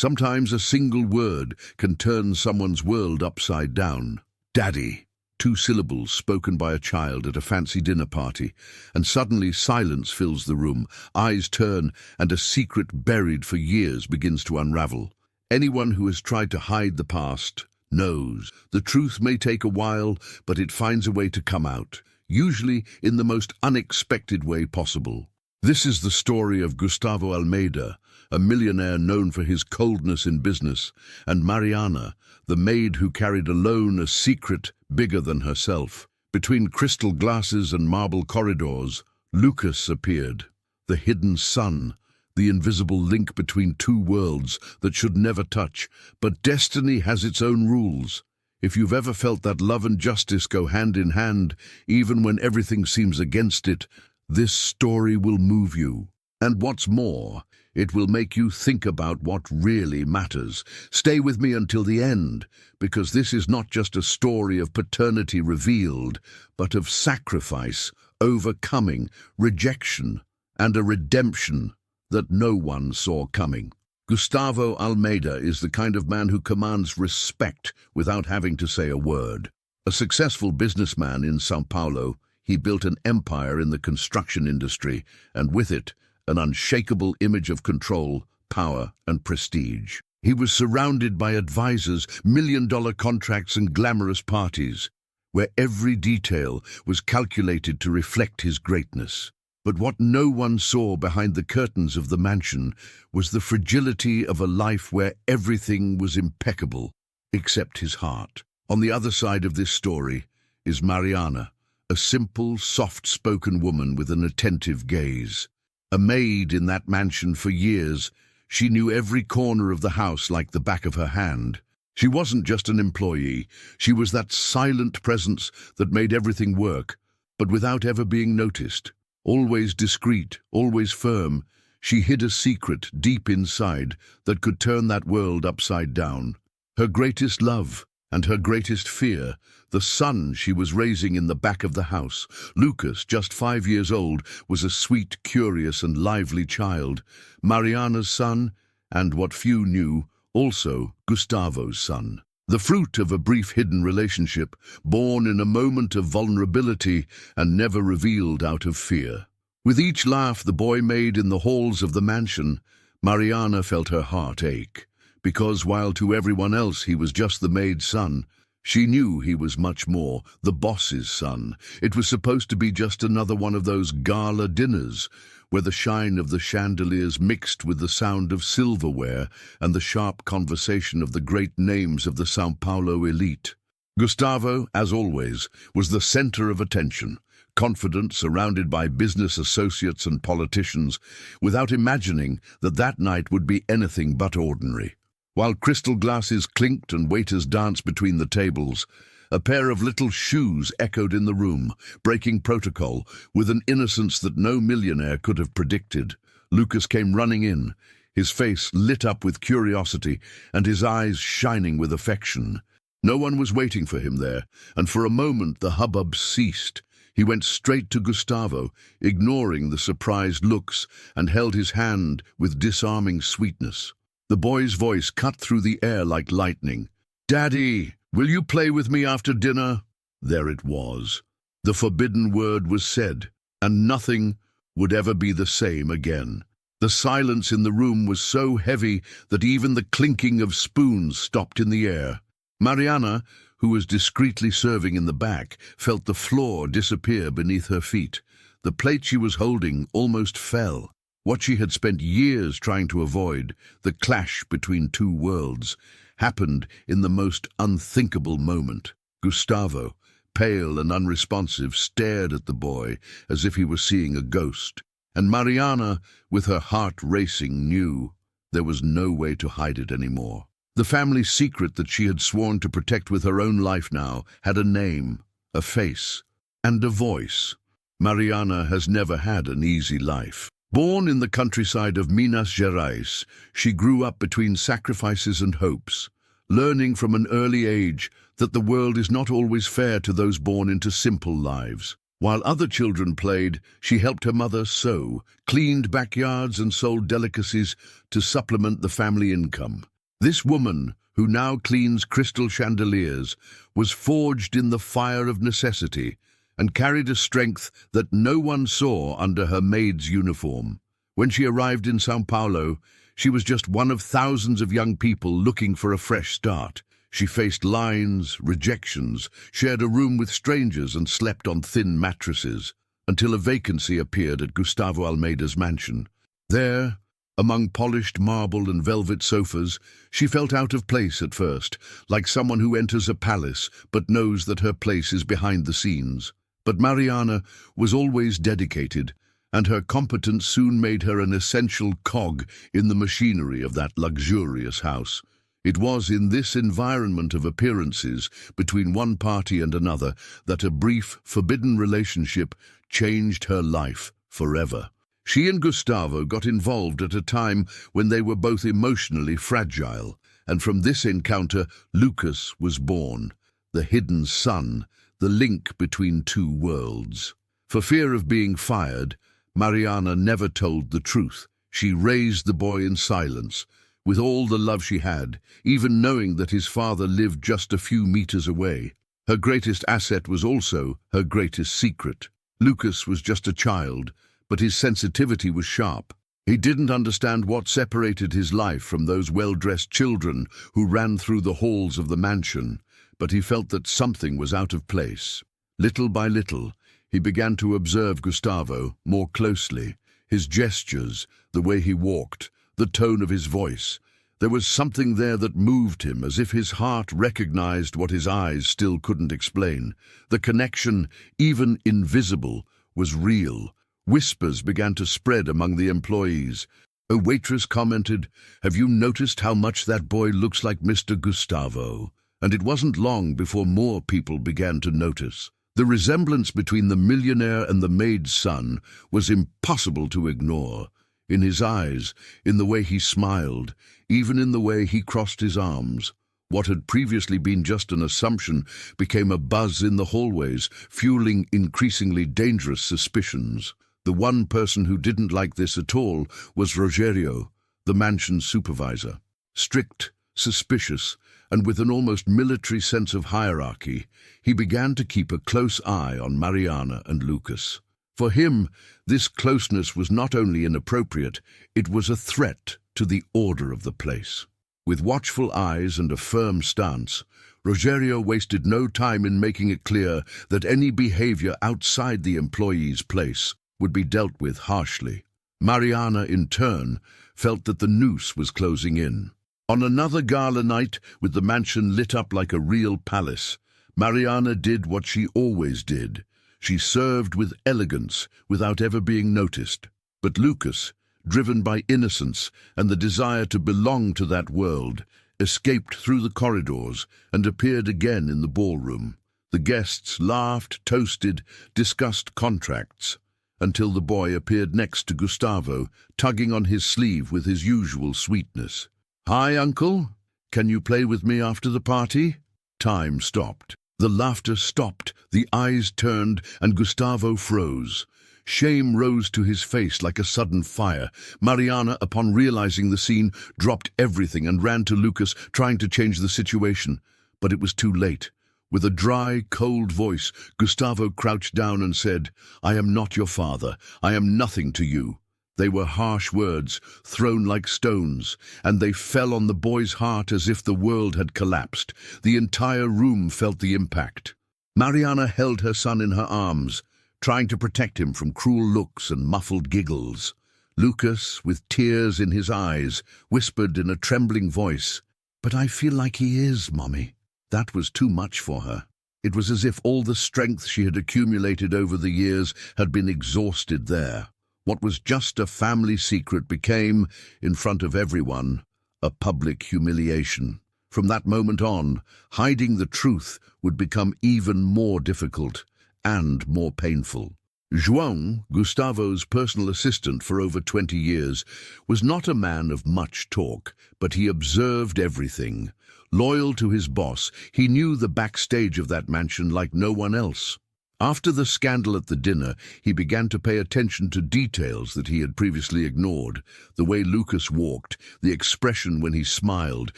Sometimes a single word can turn someone's world upside down. Daddy. 2 syllables spoken by a child at a fancy dinner party, and suddenly silence fills the room, eyes turn, and a secret buried for years begins to unravel. Anyone who has tried to hide the past knows the truth may take a while, but it finds a way to come out, usually in the most unexpected way possible. This is the story of Gustavo Almeida, a millionaire known for his coldness in business, and Mariana, the maid who carried alone a secret bigger than herself. Between crystal glasses and marble corridors, Lucas appeared, the hidden sun, the invisible link between 2 worlds that should never touch. But destiny has its own rules. If you've ever felt that love and justice go hand in hand, even when everything seems against it, this story will move you. And what's more, it will make you think about what really matters. Stay with me until the end, because this is not just a story of paternity revealed, but of sacrifice, overcoming, rejection, and a redemption that no one saw coming. Gustavo Almeida is the kind of man who commands respect without having to say a word. A successful businessman in São Paulo, he built an empire in the construction industry, and with it, an unshakable image of control, power, and prestige. He was surrounded by advisors, million-dollar contracts, and glamorous parties, where every detail was calculated to reflect his greatness. But what no one saw behind the curtains of the mansion was the fragility of a life where everything was impeccable, except his heart. On the other side of this story is Mariana, a simple, soft-spoken woman with an attentive gaze. A maid in that mansion for years, she knew every corner of the house like the back of her hand. She wasn't just an employee, she was that silent presence that made everything work, but without ever being noticed. Always discreet, always firm, she hid a secret deep inside that could turn that world upside down. Her greatest love and her greatest fear, the son she was raising in the back of the house. Lucas, just 5 years old, was a sweet, curious, and lively child. Mariana's son, and what few knew, also Gustavo's son. The fruit of a brief hidden relationship, born in a moment of vulnerability and never revealed out of fear. With each laugh the boy made in the halls of the mansion, Mariana felt her heart ache, because while to everyone else he was just the maid's son, she knew he was much more, the boss's son. It was supposed to be just another one of those gala dinners, where the shine of the chandeliers mixed with the sound of silverware and the sharp conversation of the great names of the São Paulo elite. Gustavo, as always, was the center of attention, confident, surrounded by business associates and politicians, without imagining that that night would be anything but ordinary. While crystal glasses clinked and waiters danced between the tables, a pair of little shoes echoed in the room, breaking protocol with an innocence that no millionaire could have predicted. Lucas came running in, his face lit up with curiosity and his eyes shining with affection. No one was waiting for him there, and for a moment the hubbub ceased. He went straight to Gustavo, ignoring the surprised looks, and held his hand with disarming sweetness. The boy's voice cut through the air like lightning. "Daddy, will you play with me after dinner?" There it was. The forbidden word was said, and nothing would ever be the same again. The silence in the room was so heavy that even the clinking of spoons stopped in the air. Mariana, who was discreetly serving in the back, felt the floor disappear beneath her feet. The plate she was holding almost fell. What she had spent years trying to avoid, the clash between 2 worlds, happened in the most unthinkable moment. Gustavo, pale and unresponsive, stared at the boy as if he were seeing a ghost. And Mariana, with her heart racing, knew there was no way to hide it anymore. The family secret that she had sworn to protect with her own life now had a name, a face, and a voice. Mariana has never had an easy life. Born in the countryside of Minas Gerais, she grew up between sacrifices and hopes, learning from an early age that the world is not always fair to those born into simple lives. While other children played, she helped her mother sew, cleaned backyards and sold delicacies to supplement the family income. This woman, who now cleans crystal chandeliers, was forged in the fire of necessity and carried a strength that no one saw under her maid's uniform. When she arrived in São Paulo, she was just one of thousands of young people looking for a fresh start. She faced lines, rejections, shared a room with strangers and slept on thin mattresses, until a vacancy appeared at Gustavo Almeida's mansion. There, among polished marble and velvet sofas, she felt out of place at first, like someone who enters a palace but knows that her place is behind the scenes. But Mariana was always dedicated, and her competence soon made her an essential cog in the machinery of that luxurious house. It was in this environment of appearances between one party and another that a brief, forbidden relationship changed her life forever. She and Gustavo got involved at a time when they were both emotionally fragile, and from this encounter Lucas was born, the hidden son, the link between two worlds. For fear of being fired, Mariana never told the truth. She raised the boy in silence, with all the love she had, even knowing that his father lived just a few meters away. Her greatest asset was also her greatest secret. Lucas was just a child, but his sensitivity was sharp. He didn't understand what separated his life from those well-dressed children who ran through the halls of the mansion, but he felt that something was out of place. Little by little, he began to observe Gustavo more closely, his gestures, the way he walked, the tone of his voice. There was something there that moved him, as if his heart recognized what his eyes still couldn't explain. The connection, even invisible, was real. Whispers began to spread among the employees. A waitress commented, "Have you noticed how much that boy looks like Mr. Gustavo?" And it wasn't long before more people began to notice. The resemblance between the millionaire and the maid's son was impossible to ignore. In his eyes, in the way he smiled, even in the way he crossed his arms. What had previously been just an assumption became a buzz in the hallways, fueling increasingly dangerous suspicions. The one person who didn't like this at all was Rogerio, the mansion's supervisor. Strict, suspicious, and with an almost military sense of hierarchy, he began to keep a close eye on Mariana and Lucas. For him, this closeness was not only inappropriate, it was a threat to the order of the place. With watchful eyes and a firm stance, Rogerio wasted no time in making it clear that any behavior outside the employee's place would be dealt with harshly. Mariana, in turn, felt that the noose was closing in. On another gala night, with the mansion lit up like a real palace, Mariana did what she always did. She served with elegance without ever being noticed. But Lucas, driven by innocence and the desire to belong to that world, escaped through the corridors and appeared again in the ballroom. The guests laughed, toasted, discussed contracts, until the boy appeared next to Gustavo, tugging on his sleeve with his usual sweetness. "Hi, uncle. Can you play with me after the party?" Time stopped. The laughter stopped, the eyes turned, and Gustavo froze. Shame rose to his face like a sudden fire. Mariana, upon realizing the scene, dropped everything and ran to Lucas, trying to change the situation. But it was too late. With a dry, cold voice, Gustavo crouched down and said, "I am not your father. I am nothing to you." They were harsh words, thrown like stones, and they fell on the boy's heart as if the world had collapsed. The entire room felt the impact. Mariana held her son in her arms, trying to protect him from cruel looks and muffled giggles. Lucas, with tears in his eyes, whispered in a trembling voice, "But I feel like he is, Mommy." That was too much for her. It was as if all the strength she had accumulated over the years had been exhausted there. What was just a family secret became, in front of everyone, a public humiliation. From that moment on, hiding the truth would become even more difficult and more painful. João, Gustavo's personal assistant for over 20 years, was not a man of much talk, but he observed everything. Loyal to his boss, he knew the backstage of that mansion like no one else. After the scandal at the dinner, he began to pay attention to details that he had previously ignored. The way Lucas walked, the expression when he smiled,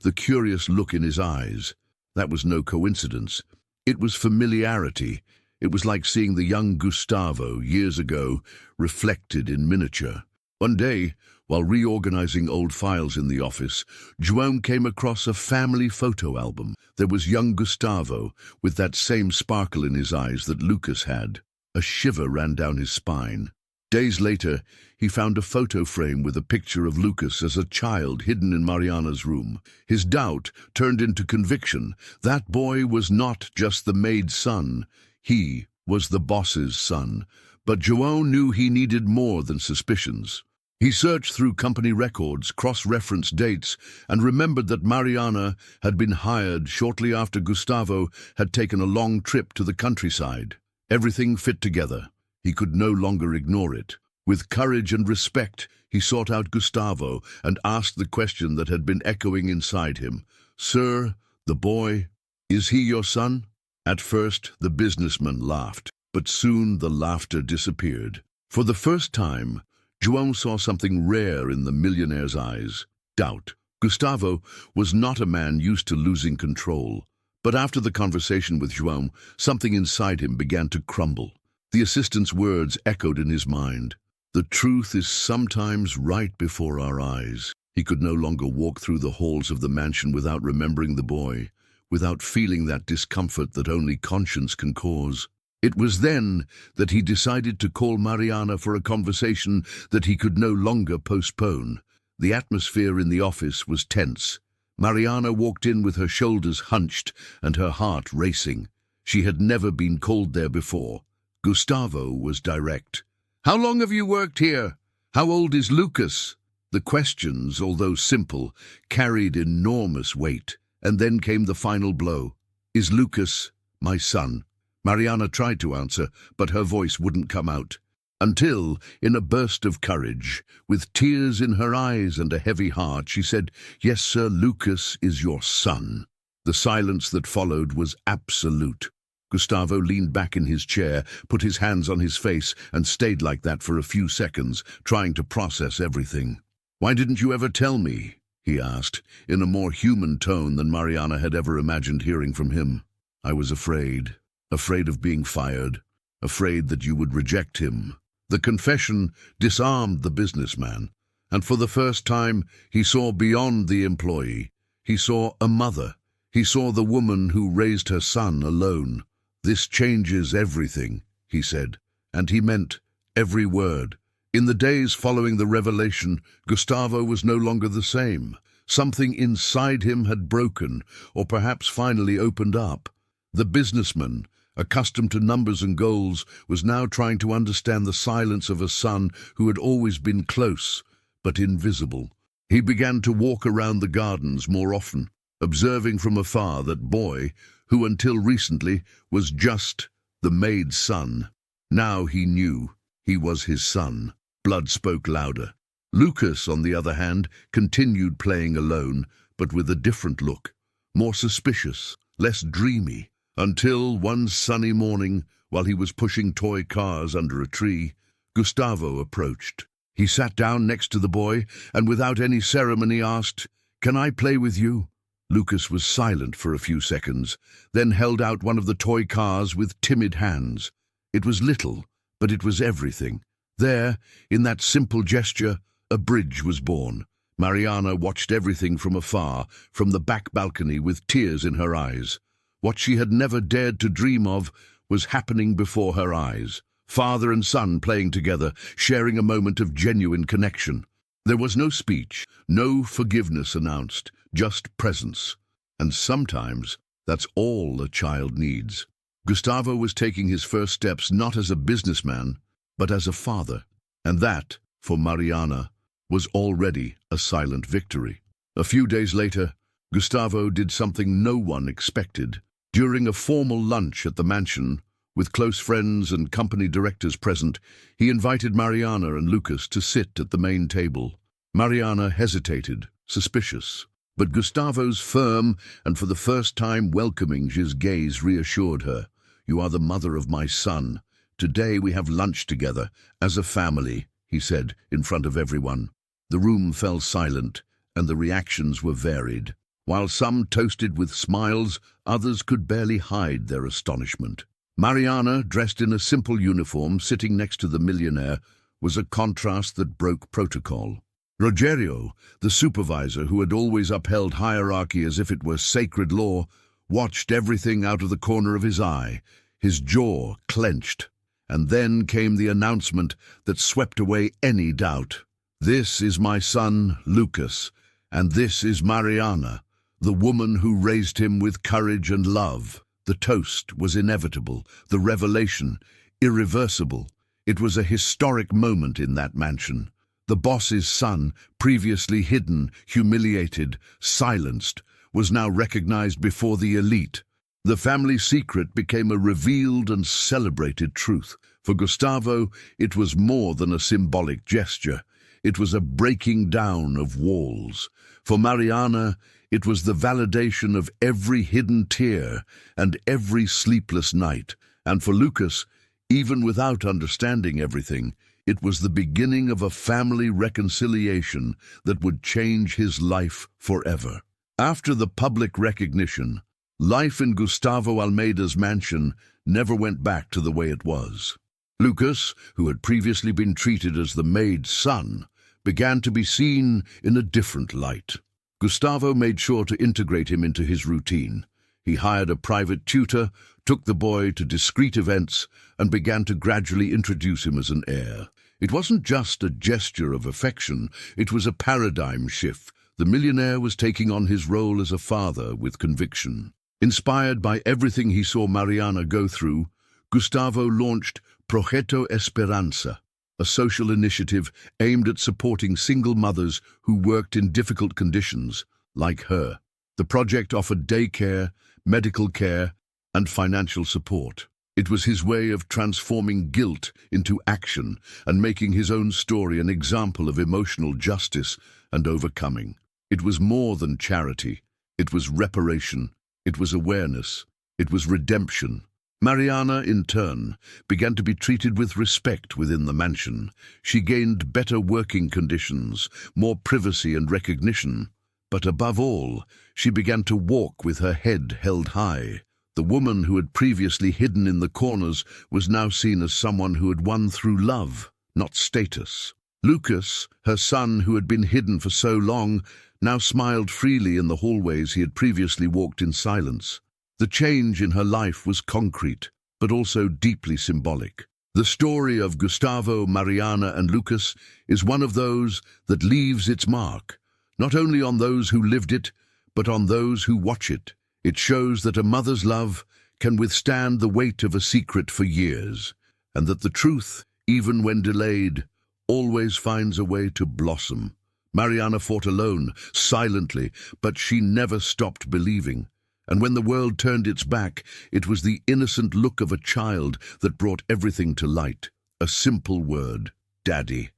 the curious look in his eyes. That was no coincidence. It was familiarity. It was like seeing the young Gustavo, years ago, reflected in miniature. One day, while reorganizing old files in the office, João came across a family photo album. There was young Gustavo, with that same sparkle in his eyes that Lucas had. A shiver ran down his spine. Days later, he found a photo frame with a picture of Lucas as a child hidden in Mariana's room. His doubt turned into conviction. That boy was not just the maid's son. He was the boss's son. But João knew he needed more than suspicions. He searched through company records, cross-referenced dates, and remembered that Mariana had been hired shortly after Gustavo had taken a long trip to the countryside. Everything fit together. He could no longer ignore it. With courage and respect, he sought out Gustavo and asked the question that had been echoing inside him. "Sir, the boy, is he your son?" At first, the businessman laughed, but soon the laughter disappeared. For the first time, João saw something rare in the millionaire's eyes: doubt. Gustavo was not a man used to losing control. But after the conversation with João, something inside him began to crumble. The assistant's words echoed in his mind. The truth is sometimes right before our eyes. He could no longer walk through the halls of the mansion without remembering the boy, without feeling that discomfort that only conscience can cause. It was then that he decided to call Mariana for a conversation that he could no longer postpone. The atmosphere in the office was tense. Mariana walked in with her shoulders hunched and her heart racing. She had never been called there before. Gustavo was direct. "How long have you worked here? How old is Lucas?" The questions, although simple, carried enormous weight. And then came the final blow. "Is Lucas my son?" Mariana tried to answer, but her voice wouldn't come out. Until, in a burst of courage, with tears in her eyes and a heavy heart, she said, "Yes, sir, Lucas is your son." The silence that followed was absolute. Gustavo leaned back in his chair, put his hands on his face, and stayed like that for a few seconds, trying to process everything. "Why didn't you ever tell me?" he asked, in a more human tone than Mariana had ever imagined hearing from him. "I was afraid. Afraid of being fired, afraid that you would reject him." The confession disarmed the businessman, and for the first time he saw beyond the employee. He saw a mother. He saw the woman who raised her son alone. "This changes everything," he said, and he meant every word. In the days following the revelation, Gustavo was no longer the same. Something inside him had broken, or perhaps finally opened up. The businessman, accustomed to numbers and goals, was now trying to understand the silence of a son who had always been close, but invisible. He began to walk around the gardens more often, observing from afar that boy, who until recently was just the maid's son. Now he knew he was his son. Blood spoke louder. Lucas, on the other hand, continued playing alone, but with a different look, more suspicious, less dreamy. Until one sunny morning, while he was pushing toy cars under a tree, Gustavo approached. He sat down next to the boy and without any ceremony asked, "Can I play with you?" Lucas was silent for a few seconds, then held out one of the toy cars with timid hands. It was little, but it was everything. There, in that simple gesture, a bridge was born. Mariana watched everything from afar, from the back balcony with tears in her eyes. What she had never dared to dream of was happening before her eyes. Father and son playing together, sharing a moment of genuine connection. There was no speech, no forgiveness announced, just presence. And sometimes that's all a child needs. Gustavo was taking his first steps not as a businessman, but as a father. And that, for Mariana, was already a silent victory. A few days later, Gustavo did something no one expected. During a formal lunch at the mansion, with close friends and company directors present, he invited Mariana and Lucas to sit at the main table. Mariana hesitated, suspicious, but Gustavo's firm and for the first time welcoming gaze reassured her. you are the mother of my son. Today we have lunch together, as a family, he said in front of everyone. The room fell silent, and the reactions were varied. While some toasted with smiles, others could barely hide their astonishment. Mariana, dressed in a simple uniform, sitting next to the millionaire, was a contrast that broke protocol. Rogerio, the supervisor who had always upheld hierarchy as if it were sacred law, watched everything out of the corner of his eye, his jaw clenched. And then came the announcement that swept away any doubt. This is my son, Lucas, and this is Mariana, the woman who raised him with courage and love. The toast was inevitable, the revelation irreversible. It was a historic moment in that mansion. The boss's son, previously hidden, humiliated, silenced, was now recognized before the elite. The family secret became a revealed and celebrated truth. For Gustavo, it was more than a symbolic gesture. It was a breaking down of walls. For Mariana, it was the validation of every hidden tear and every sleepless night. And for Lucas, even without understanding everything, it was the beginning of a family reconciliation that would change his life forever. After the public recognition, life in Gustavo Almeida's mansion never went back to the way it was. Lucas, who had previously been treated as the maid's son, began to be seen in a different light. Gustavo made sure to integrate him into his routine. He hired a private tutor, took the boy to discreet events, and began to gradually introduce him as an heir. It wasn't just a gesture of affection, it was a paradigm shift. The millionaire was taking on his role as a father with conviction. Inspired by everything he saw Mariana go through, Gustavo launched Projeto Esperanza, a social initiative aimed at supporting single mothers who worked in difficult conditions, like her. The project offered daycare, medical care, and financial support. It was his way of transforming guilt into action and making his own story an example of emotional justice and overcoming. It was more than charity. It was reparation. It was awareness. It was redemption. Mariana, in turn, began to be treated with respect within the mansion. She gained better working conditions, more privacy and recognition. But above all, she began to walk with her head held high. The woman who had previously hidden in the corners was now seen as someone who had won through love, not status. Lucas, her son who had been hidden for so long, now smiled freely in the hallways he had previously walked in silence. The change in her life was concrete, but also deeply symbolic. The story of Gustavo, Mariana, and Lucas is one of those that leaves its mark, not only on those who lived it, but on those who watch it. It shows that a mother's love can withstand the weight of a secret for years, and that the truth, even when delayed, always finds a way to blossom. Mariana fought alone, silently, but she never stopped believing. And when the world turned its back, it was the innocent look of a child that brought everything to light. A simple word, Daddy.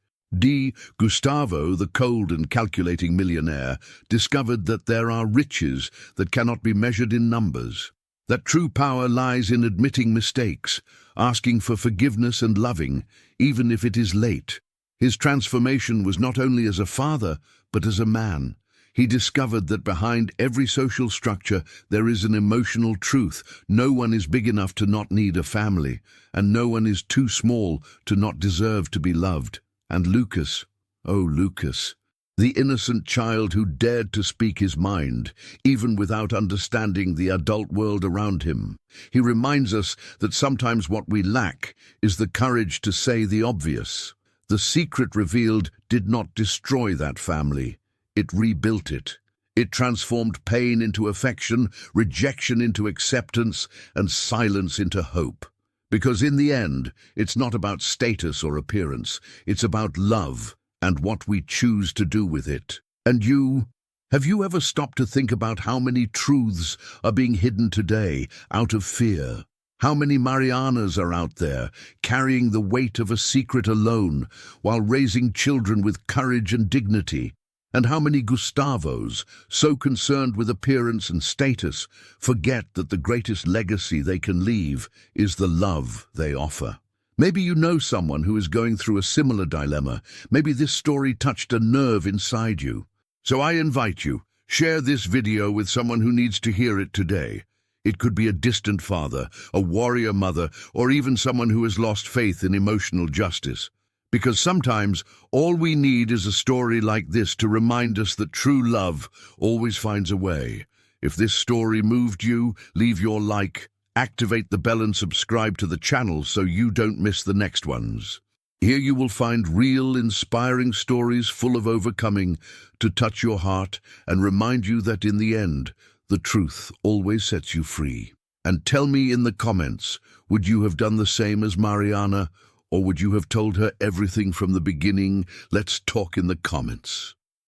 Gustavo, the cold and calculating millionaire, discovered that there are riches that cannot be measured in numbers. That true power lies in admitting mistakes, asking for forgiveness and loving, even if it is late. His transformation was not only as a father, but as a man. He discovered that behind every social structure there is an emotional truth. No one is big enough to not need a family, and no one is too small to not deserve to be loved. And Lucas, oh Lucas, the innocent child who dared to speak his mind, even without understanding the adult world around him. He reminds us that sometimes what we lack is the courage to say the obvious. The secret revealed did not destroy that family. It rebuilt it. It transformed pain into affection, rejection into acceptance, and silence into hope. Because in the end, it's not about status or appearance. It's about love and what we choose to do with it. And you? Have you ever stopped to think about how many truths are being hidden today out of fear? How many Marianas are out there, carrying the weight of a secret alone, while raising children with courage and dignity? And how many Gustavos, so concerned with appearance and status, forget that the greatest legacy they can leave is the love they offer. Maybe you know someone who is going through a similar dilemma. Maybe this story touched a nerve inside you. So I invite you, share this video with someone who needs to hear it today. It could be a distant father, a warrior mother, or even someone who has lost faith in emotional justice. Because sometimes all we need is a story like this to remind us that true love always finds a way. If this story moved you, leave your like, activate the bell and subscribe to the channel so you don't miss the next ones. Here you will find real, inspiring stories full of overcoming to touch your heart and remind you that in the end, the truth always sets you free. And tell me in the comments, would you have done the same as Mariana? Or would you have told her everything from the beginning? Let's talk in the comments.